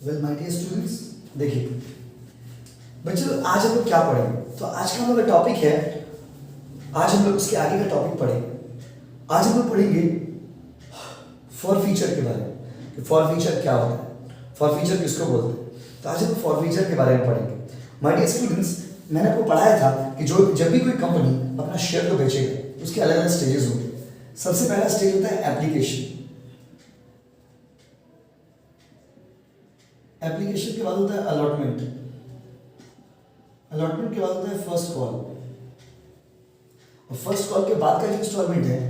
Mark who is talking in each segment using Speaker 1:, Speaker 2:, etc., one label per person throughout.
Speaker 1: Well my dear students, देखिए बच्चों आज हम लोग क्या पढ़ेंगे। तो आज का हम लोग का टॉपिक है, आज हम लोग उसके आगे का टॉपिक पढ़ेंगे। आज हम लोग पढ़ेंगे फॉर फीचर के बारे में कि फॉर फीचर क्या होता है, फॉर फीचर किसको बोलते हैं। तो आज हम लोग फॉर फीचर के बारे में पढ़ेंगे। माय डियर स्टूडेंट्स, मैंने आपको पढ़ाया था कि जब भी कोई कंपनी अपना शेयर को बेचेगा उसके अलग अलग स्टेजेस होंगे। सबसे पहला स्टेज होता है एप्लीकेशन। एप्लीकेशन के बाद होता है अलॉटमेंट। अलॉटमेंट के बाद होता है फर्स्ट कॉल। और फर्स्ट कॉल के बाद का जो इंस्टॉलमेंट है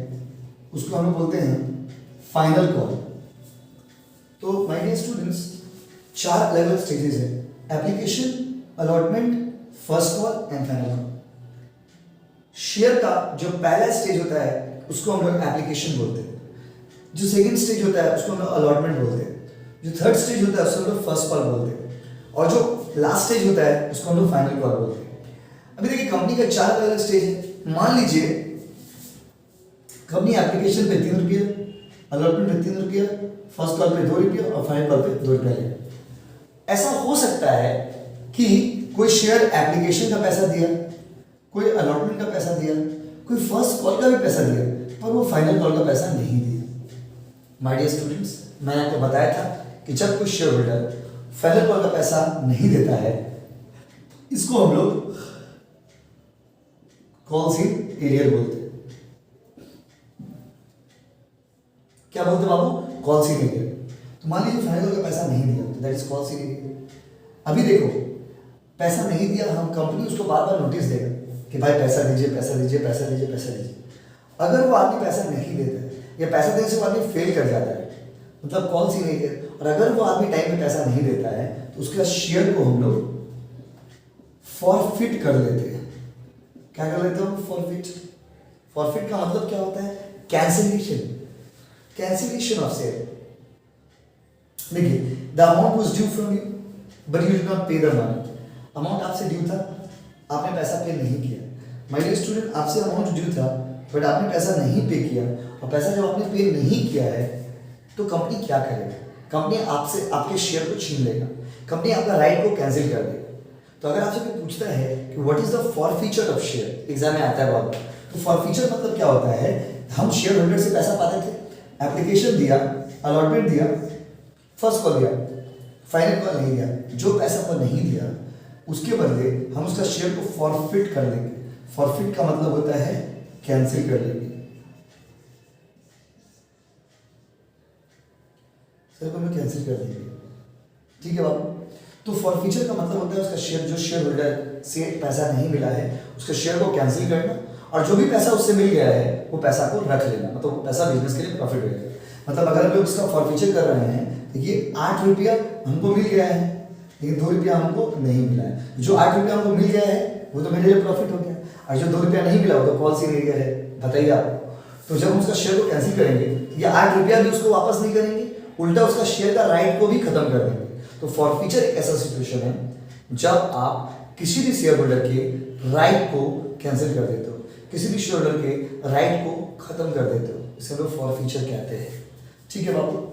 Speaker 1: उसको हम लोग बोलते हैं फाइनल कॉल। तो माय डियर स्टूडेंट्स, चार अलग अलग स्टेजेस है: application, allotment, first call and final call. Share का जो पहला स्टेज होता है उसको हम लोग एप्लीकेशन बोलते हैं। जो सेकंड स्टेज होता है उसको हम लोग अलॉटमेंट बोलते हैं। जो थर्ड स्टेज होता है उसको हम लोग फर्स्ट कॉल बोलते हैं। और जो लास्ट स्टेज होता है उसको हम लोग फाइनल कॉल बोलते हैं। अभी देखिए कंपनी का चार अलग अलग स्टेज है। मान लीजिए कंपनी एप्लीकेशन पे 3 रुपये, अलॉटमेंट पे 3 रुपये, फर्स्ट कॉल पे 2 रुपये और फाइनल कॉल पे 2 रुपये ले। ऐसा हो सकता है कि कोई शेयर एप्लीकेशन का पैसा दिया, कोई अलॉटमेंट का पैसा दिया, कोई फर्स्ट कॉल का भी पैसा दिया, पर वो फाइनल कॉल का पैसा नहीं दिया। माय डियर स्टूडेंट्स, मैंने आपको बताया था कि जब कोई शेयर होल्डर फाइनल कॉल का पैसा नहीं देता है, इसको हम लोग कॉल्स इन एरियर बोलते हैं। क्या बोलते हैं बाबू? Calls in arrear. तो मान लीजिए फाइनल कॉल का पैसा नहीं दिया तो that is calls in arrear. अभी देखो पैसा नहीं दिया, हम कंपनी उसको बार बार नोटिस देगा कि भाई पैसा दीजिए, पैसा दीजिए, पैसा दीजिए, पैसा दीजिए। अगर वो आदमी पैसा नहीं देता है या पैसा देने से वो आदमी फेल कर जाता है, मतलब कॉल्स इन एरियर। और अगर वो आदमी टाइम पे पैसा नहीं देता है तो उसके शेयर को हम लोग फॉरफिट कर लेते हैं। क्या कर लेते हो? फॉरफिट। फॉरफिट का मतलब क्या होता है? कैंसिलेशन। Cancellation of share. देखिए, the amount was due from you but you did not pay the money. Amount आपसे ड्यू था, आपने पैसा पे नहीं किया। माय डियर स्टूडेंट, आपसे अमाउंट ड्यू था बट आपने पैसा नहीं पे किया, और पैसा जब आपने पे नहीं किया है तो कंपनी क्या करेगा? कंपनी आपसे आपके शेयर को छीन लेगा, कंपनी आपका राइट को कैंसिल कर देगा। तो अगर आपसे कोई पूछता है कि what is the for feature of share, exam में आता है बाबू, तो फॉर फीचर मतलब क्या होता है? हम शेयर होल्डर से पैसा पाते थे, एप्लीकेशन दिया, अलॉटमेंट दिया, फर्स्ट कॉल दिया, फाइनल कॉल नहीं दिया। जो पैसा वो नहीं दिया उसके बदले हम उसका शेयर को फॉरफिट कर लेंगे। फॉरफिट का मतलब होता है कैंसिल कर लेंगे। सर को मैं कैंसिल कर देंगे, ठीक है बाबू। तो फॉरफीचर का मतलब होता है उसका शेयर, जो शेयर होल्डर से पैसा नहीं मिला है उसके शेयर को कैंसिल करना, और जो भी पैसा उससे मिल गया है वो पैसा को रख लेना, मतलब वो पैसा बिजनेस के लिए प्रॉफिट होगा। मतलब अगर हम लोग उसका फॉरफीचर कर रहे हैं तो ये 8 रुपया हमको मिल गया है लेकिन 2 रुपया हमको नहीं मिला है। जो 8 रुपया हमको मिल गया है वो तो मेरे लिए प्रॉफिट हो गया, और जो 2 रुपया नहीं मिला वो तो कॉल इन एरियर है। बताइए आप। तो जब हम उसका शेयर को कैंसिल करेंगे ये 8 रुपया भी उसको वापस नहीं करेंगे, उल्टा उसका शेयर का राइट को भी खत्म कर देंगे। तो फॉरफीचर एक ऐसा सिचुएशन है जब आप किसी भी शेयर होल्डर के राइट को कैंसिल कर देते हो, किसी भी शेयर होल्डर के राइट को खत्म कर देते हो, इसे लोग फॉरफीचर कहते हैं। ठीक है बाबू।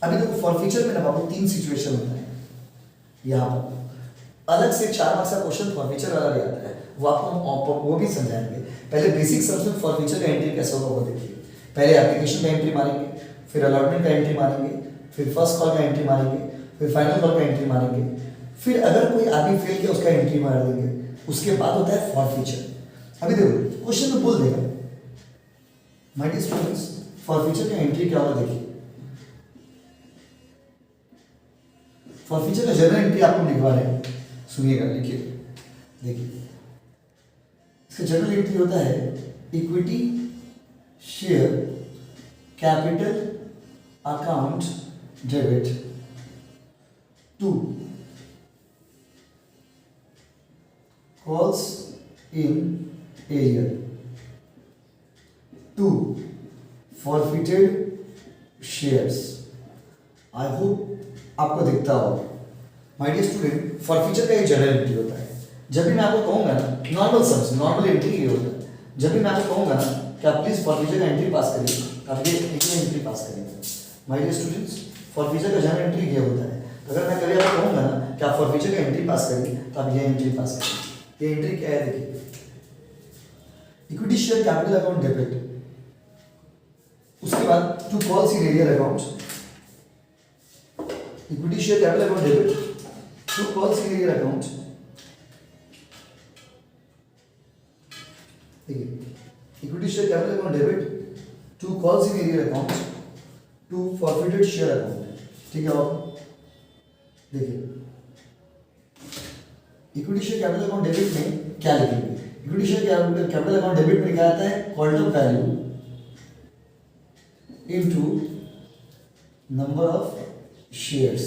Speaker 1: अभी देखो फॉरफीचर में ना बाबू 3 सिचुएशन होता है। यहाँ पर अलग से 4 मार्क्स का क्वेश्चन फॉरफीचर वाला भी आता है, वो आपको हम वो भी समझाएंगे। पहले बेसिक सर्च में फॉरफीचर का एंट्री कैसे होगा वो देखिए। पहले एप्लीकेशन का एंट्री मारेंगे, फिर अलॉटमेंट का एंट्री मारेंगे, फिर फर्स्ट कॉल का एंट्री मारेंगे, फिर फाइनल कॉल का एंट्री मारेंगे, फिर अगर कोई आदमी फेल किया उसका एंट्री मार देंगे। उसके बाद होता है फॉरफीचर। अभी देखो क्वेश्चन में बोल देगा माय डियर स्टूडेंट्स, फॉरफीचर का एंट्री क्या होगा देखिए। फॉरफीचर का जनरल एंट्री आपको लिखवा रहे हैं, सुनिएगा, लिखिए। देखिए इसका जनरल एंट्री होता है equity share capital account debit to calls in arrear to forfeited shares. I hope आपको दिखता होगा। माय डियर स्टूडेंट, फॉरफीचर का एक जनरल एंट्री होता है। जब भी मैं आपको कहूंगा ना, नॉर्मल सम्स, नॉर्मल एंट्री ये होता है। जब भी मैं आपको कहूंगा ना कि आप प्लीज फॉरफीचर का एंट्री पास करिए, आप ये एंट्री पास करेंगे। माय डियर स्टूडेंट्स, फॉरफीचर का जनरल एंट्री ये होता है। अगर मैं कभी आपको कहूँगा ना कि आप फॉरफीचर का एंट्री पास करिए तो आप ये एंट्री पास करिए। ये एंट्री क्या है देखिए, equity share capital account debit, उसके बाद to call in arrear account, equity share capital account debit to call in arrear account, देखिए equity share capital account debit to call in arrear account to forfeited share account. ठीक है, आप देखिए equity share capital account debit में क्या लिखेंगे, equity share capital account debit में लिखा जाता है called up value into number of shares,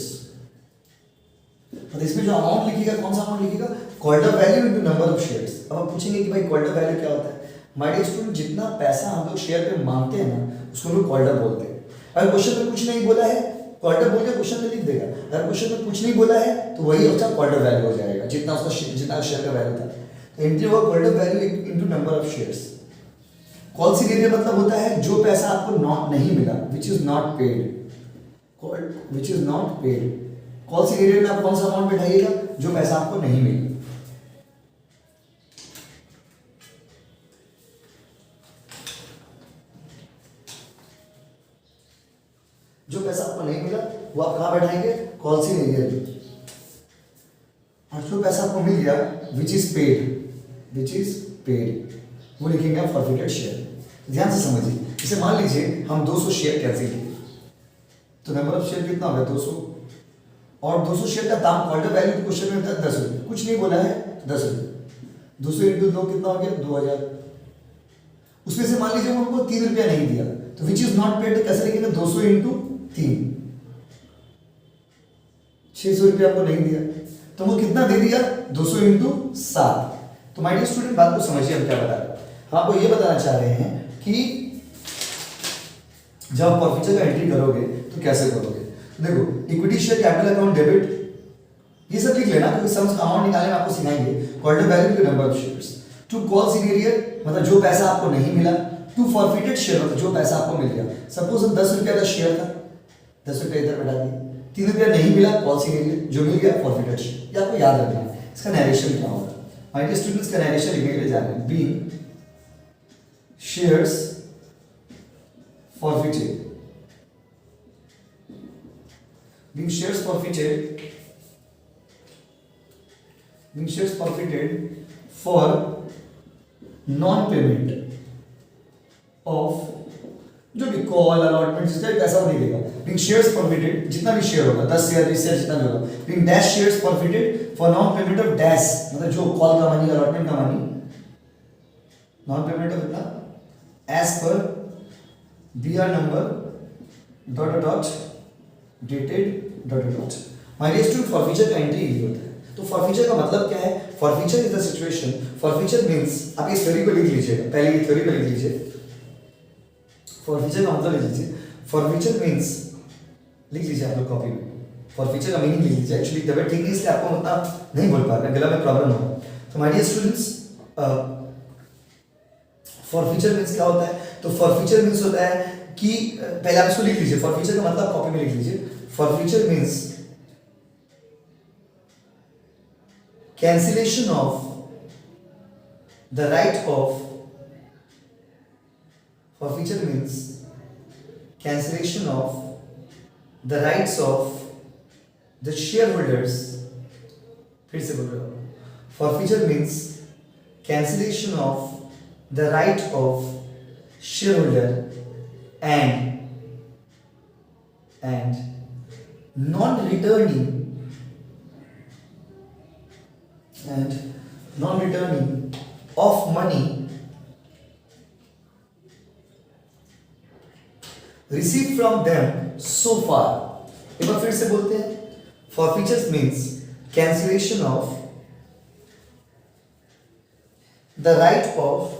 Speaker 1: और इसमें जो अमाउंट लिखिएगा कौन सा अमाउंट लिखिएगा, called up value into number of shares. अब आप पूछेंगे कि भाई कॉल्ड अप वैल्यू क्या होता है। माय डियर स्टूडेंट, जितना पैसा हम लोग शेयर पे मांगते हैं ना उसको हम लोग कॉल्ड अप बोलते हैं। अगर क्वेश्चन में कुछ नहीं बोला है कॉल्ड अप बोल के क्वेश्चन में लिख देगा, अगर क्वेश्चन में कुछ नहीं बोला है तो वही उसका कॉल्ड अप वैल्यू हो जाएगा, जितना उसका जितना शेयर का वैल्यू था। तो एंट्री होगा called up value into number of shares. Call senior मतलब होता है जो पैसा आपको नॉट नहीं मिला, which is not paid, which is not paid. Call senior में आप कौन सा अमाउंट बैठाइएगा, जो पैसा आपको नहीं मिला। जो पैसा आपको नहीं मिला वो आप कहां बैठाएंगे, कॉल सीनियर में। और जो पैसा आपको मिल गया which is paid, which is paid, वो लिखेंगे आप फॉरफिटेड शेयर। ध्यान से समझिए, इसे मान लीजिए हम 200 शेयर कैंसिल किए तो नंबर ऑफ शेयर कितना होगा 200, और 200 शेयर का दाम कॉल्ड अप वैल्यू क्वेश्चन में था 10 रुपये, कुछ नहीं बोला है 10 रुपये, 200 इंटू 2 कितना हो गया 2000। उसमें से मान लीजिए हमको 3 रुपया नहीं दिया तो विच इज नॉट पेड, तो कैसे लिखेंगे 200 इंटू 3, 600 रुपया आपको नहीं दिया तो वो कितना दे दिया 200 इंटू 7। तो माय डियर स्टूडेंट बात को समझिए, हम क्या बता रहे हैं, हम आपको ये बताना चाह रहे हैं कि जब आप फॉरफिचर का एंट्री करोगे तो कैसे करोगे। देखो equity share capital account debit ये सब लिख लेना, क्योंकि सम्स का अमाउंट निकालने में आपको सिखाएंगे। Called up value to number of shares, to call senior मतलब जो पैसा आपको नहीं मिला, टू फॉरफिटेड शेयर मतलब जो पैसा आपको मिल गया। सपोज हम 10 रुपया का शेयर था, 10 रुपया इधर बैठा दिए, 3 रुपया नहीं मिला कॉल सीनियर, जो मिल गया फॉरफिटेड शेयर। ये आपको याद रखना है, इसका नरेशन क्या होगा। माय डियर स्टूडेंट्स, का नरेशन लिखने के लिए जाना है, being shares forfeited, being shares forfeited, being shares forfeited for non-payment of जो भी कॉल अलॉटमेंट जिसका भी पैसा नहीं देगा। being shares forfeited जितना भी शेयर होगा 10 शेयर 20 शेयर जितना भी होगा, being dash shares forfeited for non-payment of dash मतलब जो कॉल का मनी अलॉटमेंट का मनी, non-payment of इतना as per BR number dot dated . My dear student forfeiture का एंट्री यही होता है। तो फॉरफीचर का मतलब क्या है, forfeiture is the situation, forfeiture means आप इस थ्योरी को लिख लीजिएगा, पहले ये थ्योरी को लिख लीजिए। फॉरफीचर का मतलब लिख लीजिए, फॉरफीचर मींस लिख लीजिए आप लोग कॉपी में, फॉरफीचर का मीनिंग लिख लीजिए। एक्चुअली तबियत ठीक नहीं इसलिए आपको उतना नहीं बोल पा रहे, गला में प्रॉब्लम हो। तो my dear students forfeiture means क्या होता है, तो फॉरफीचर मींस होता है कि पहले आप इसको लिख लीजिए, फॉरफीचर का मतलब कॉपी में लिख लीजिए। Forfeiture means cancellation of the right of, forfeiture means cancellation of the rights of the share holders. फिर से बोल रहा हूं, forfeiture means cancellation of the right of shareholder and non-returning of money received from them so far। एक बार फिर से बोलते हैं, forfeitures means cancellation of the right of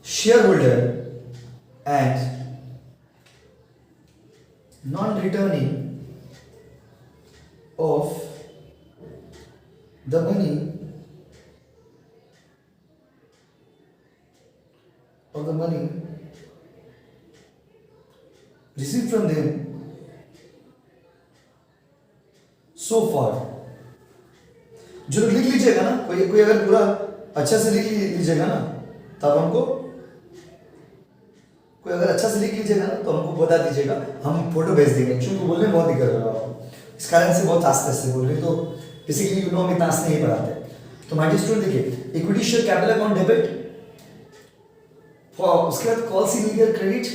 Speaker 1: shareholder and non-returning of the money received from them सो फार। जो लोग लिख लीजिएगा ना, कोई कोई अगर पूरा अच्छा से लिख लीजिएगा ना, तब हमको, कोई अगर अच्छा से लिख लीजिएगा ना तो हमको बता दीजिएगा, हम फोटो भेज देंगे। क्योंकि बोलने में बहुत दिक्कत हो रहा है आपको, इस कारण से बहुत आस्ते आस्ते बोल रहे, तो बेसिकली यू नो हम इतना आस्ते नहीं पढ़ाते। तो माय डियर स्टूडेंट देखिए, equity share capital account debit, उसके बाद कॉल सी लीगल credit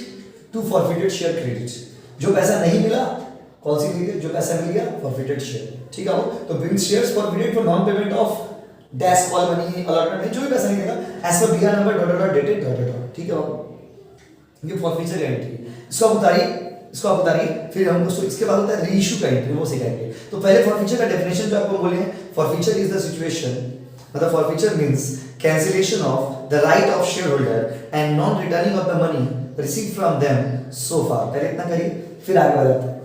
Speaker 1: to forfeited share credit, जो पैसा नहीं मिला कॉल सी लीगल, जो पैसा मिल गया फॉरफिटेड शेयर। ठीक है वो तो been shares forfeited for non payment of dash call money allotment, जो भी पैसा नहीं देगा as per BR number dot dot dated dot dot. ठीक है वो, ये फॉरफिचर का एंट्री, इसको आप उतारिए, इसको आप उतारिए, फिर हम उसको, इसके बाद होता है रीइश्यू का एंट्री, वो सिखाएंगे। तो पहले फॉरफिचर का डेफिनेशन जो आपको बोले हैं, फॉरफिचर इज द सिचुएशन, मतलब forfeiture means cancellation of the right of shareholder and non returning of the money received from them so far। पहले इतना करिए, फिर आगे बढ़ते हैं।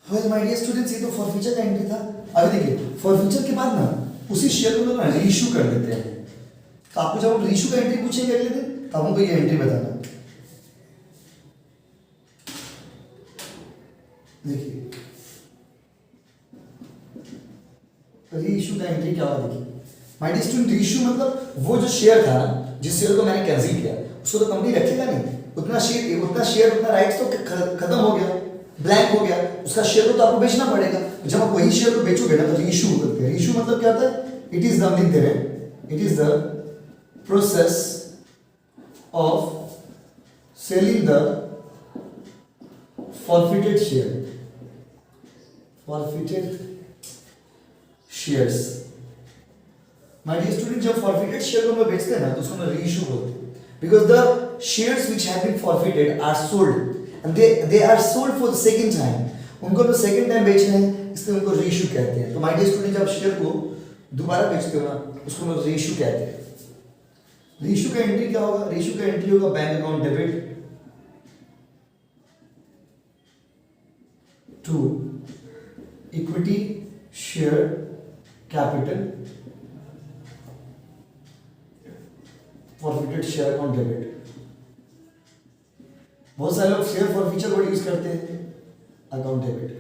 Speaker 1: वेल माय डियर स्टूडेंट्स, ये तो फॉरफीचर का एंट्री था। अभी देखिए फॉरफीचर के बाद ना उसी शेयर को लोग ना रीइश्यू कर देते हैं। तो आपको जब हम रीइश्यू का एंट्री पूछेंगे अगले दिन, तो हमको ये एंट्री बताना। देखिए रीइश्यू का एंट्री क्या होगा, देखिए माय डियर स्टूडेंट, रीइश्यू मतलब वो जो शेयर था ना, जिस शेयर को मैंने कैंसिल किया, उसको तो कंपनी रखेगा नहीं। उतना शेयर उतना राइट्स तो खत्म हो गया, ब्लैंक हो गया। उसका शेयर को तो आपको बेचना पड़ेगा। जब आप वही शेयर को बेचोगे ना तो रीइश्यू करते हैं। रीइश्यू मतलब क्या होता है? इट इज द, लिख दे रहे हैं, it is the process of selling the forfeited share, forfeited shares. My dear student, जब फॉरफिटेड शेयर को हम बेचते हैं ना तो उसको हम रीइश्यू बोलते हैं, because the shares which have been forfeited are sold and they are sold for the second time. उनको तो सेकंड टाइम बेच रहे हैं, इसलिए उनको रीइश्यू कहते हैं। तो माय डियर स्टूडेंट, जब शेयर को दोबारा बेचते हो ना उसको हम रीइश्यू कहते हैं। रीइश्यू का एंट्री क्या होगा? रीइश्यू का एंट्री होगा bank account debit to equity share capital forfeited share account debit. बहुत सारे लोग शेयर फॉरफीचर वर्ड यूज करते हैं, account debit.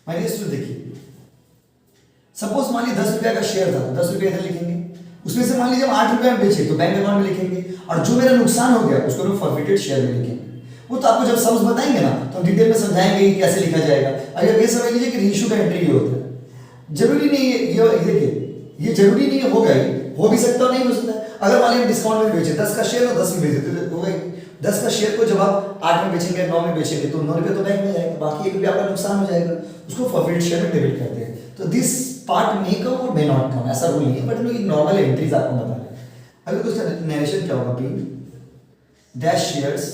Speaker 1: My dear student, देखिए सपोज मान लीजिए 10 रुपया का शेयर था, 10 रुपया इधर लिखेंगे, उसमें से मान लीजिए हम 8 रुपया में बेचे तो बैंक अकाउंट में लिखेंगे, और जो मेरा नुकसान हो गया उसको हम फॉरफिटेड शेयर में लिखेंगे। वो तो आपको जब सम्स बताएंगे ना तो हम डिटेल में समझाएंगे कि कैसे लिखा जाएगा। अगर ये समझ लीजिए कि रीइश्यू का एंट्री ये होता है। जरूरी नहीं है ये देखिए, ये जरूरी नहीं है होगा ही, हो भी सकता है नहीं हो सकता है। अगर मान लीजिए डिस्काउंट में बेचे 10 का शेयर और 10 में बेचे तो होगा ही। 10 का शेयर को जब आप 8 में बेचेंगे, 9 में बेचेंगे तो 9 रुपये तो बैंक में जाएगा, बाकी 1 रुपया आपका नुकसान हो जाएगा। उसको फॉरफिटेड शेयर में डेबिट करते हैं। तो दिस पार्ट मे कम और मे नॉट कम, ऐसा रूल नहीं है, बट लोग नॉर्मल एंट्रीज आपको बता रहे हैं। अभी उसका नरेशन क्या होगा? B dash shares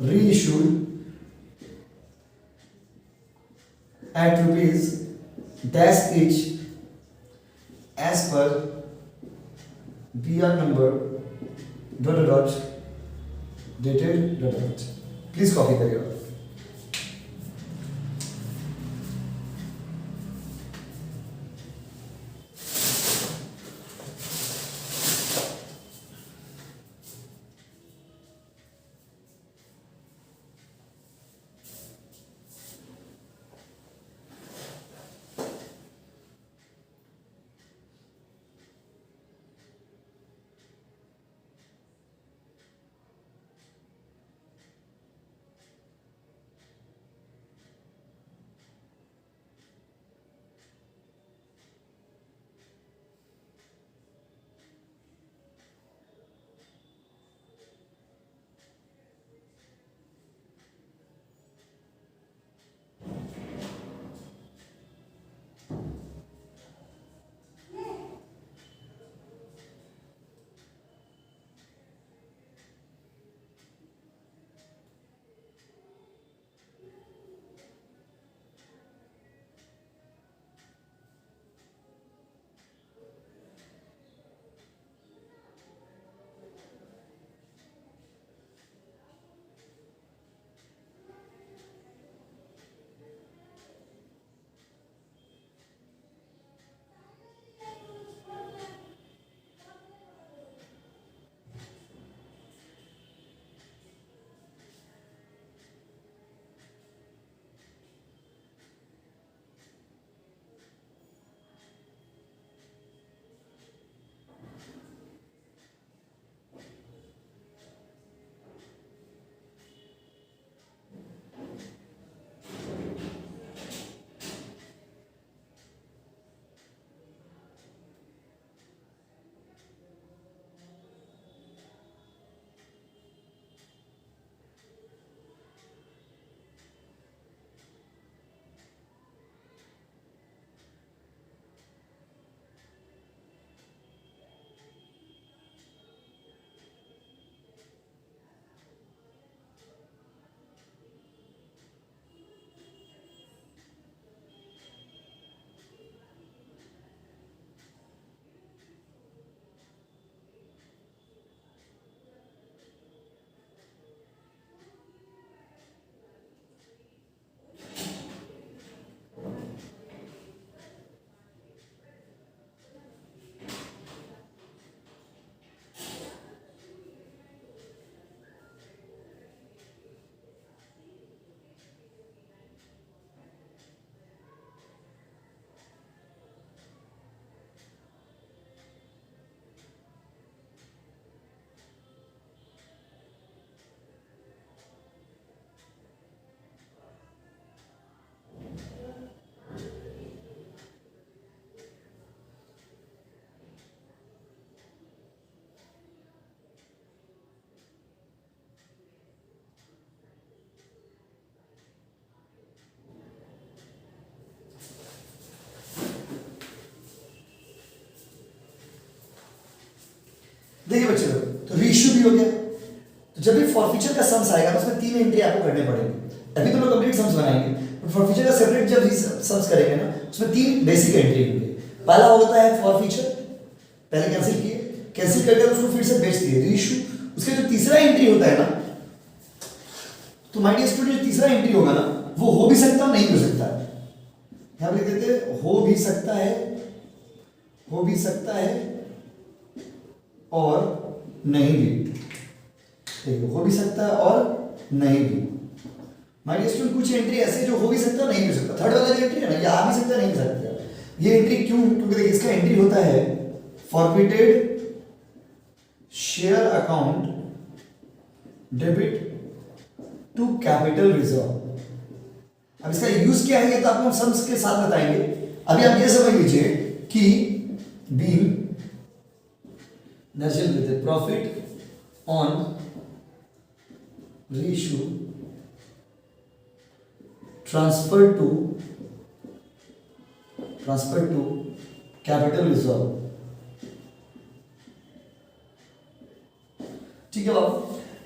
Speaker 1: reissued at rupees dash each as per BR number dot dated dot. Please copy करिएगा। देखिए बच्चे लोग, तो रीइश्यू भी हो गया। तो जब भी फॉरफीचर का सम्स आएगा तो उसमें 3 एंट्री आपको करने पड़ेंगे। अभी तो लोग कंप्लीट सम्स बनाएंगे, तो फॉरफीचर का सेपरेट जब सम्स करेंगे ना, उसमें 3 बेसिक एंट्री होंगे। पहला होता है फॉरफीचर, पहले कैंसिल किए, कैंसिल करके उसको फिर से बेच दिए, रीइश्यू। उसके जो तीसरा एंट्री होता है ना, तो माय डियर स्टूडेंट, जो तीसरा एंट्री होगा ना, वो हो भी सकता है, नहीं हो सकता है। यहां पे लिख देते हैं, हो भी सकता है, हो भी सकता है और नहीं भी। देखिए, हो भी सकता है और नहीं भी। माय डियर स्टूडेंट, कुछ एंट्री ऐसे जो हो भी सकता है, नहीं भी हो सकता। थर्ड वाला जो एंट्री है ना, ये आ भी सकता है, नहीं भी सकता। ये एंट्री क्यों? क्योंकि देखिए, इसका एंट्री होता है forfeited share account debit to capital reserve. अब इसका यूज क्या है, ये तो आपको हम सम्स के साथ बताएंगे। अभी आप ये समझ लीजिए कि being natural with profit on reissue transfer to capital reserve. ठीक है बाबू।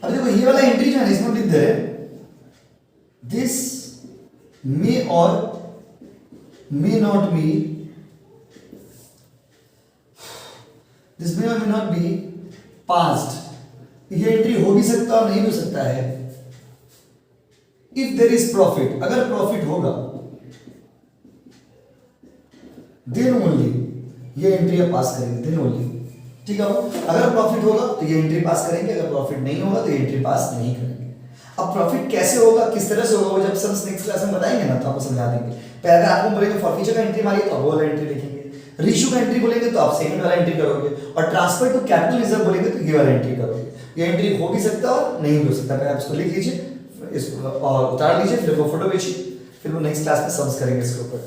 Speaker 1: अब देखो, ये वाला एंट्री जो है ना, इसमें लिख दे रहे दिस मे और may not be, this may और मे नॉट बी पास्ड। ये एंट्री हो भी सकता है और नहीं भी हो सकता है। इफ देयर इज प्रॉफिट, अगर प्रॉफिट होगा, देन ओनली ये एंट्री आप पास करेंगे, देन ओनली। ठीक है, अगर प्रॉफिट होगा तो ये एंट्री पास करेंगे, अगर प्रॉफिट नहीं होगा तो ये एंट्री पास नहीं करेंगे। अब प्रॉफिट कैसे होगा, किस तरह से होगा, वो जब सब नेक्स्ट क्लास में बताएंगे ना, तो आपको समझा देंगे। पहले अगर आपको बोलेंगे फॉरफीचर का एंट्री मारिए, तो आप वो वाला एंट्री लिखेंगे। रीइश्यू का एंट्री बोलेंगे तो आप सेकंड वाला एंट्री करोगे, और ट्रांसफर टू कैपिटल रिजर्व बोलेंगे तो ये वाला एंट्री करोगे। ये एंट्री हो भी सकता है और नहीं भी हो सकता। पहले आप इसको लिख लीजिए, इसको और उतार लीजिए, फिर वो फोटो भेजिए, फिर वो नेक्स्ट क्लास में सम्स करेंगे इसके ऊपर।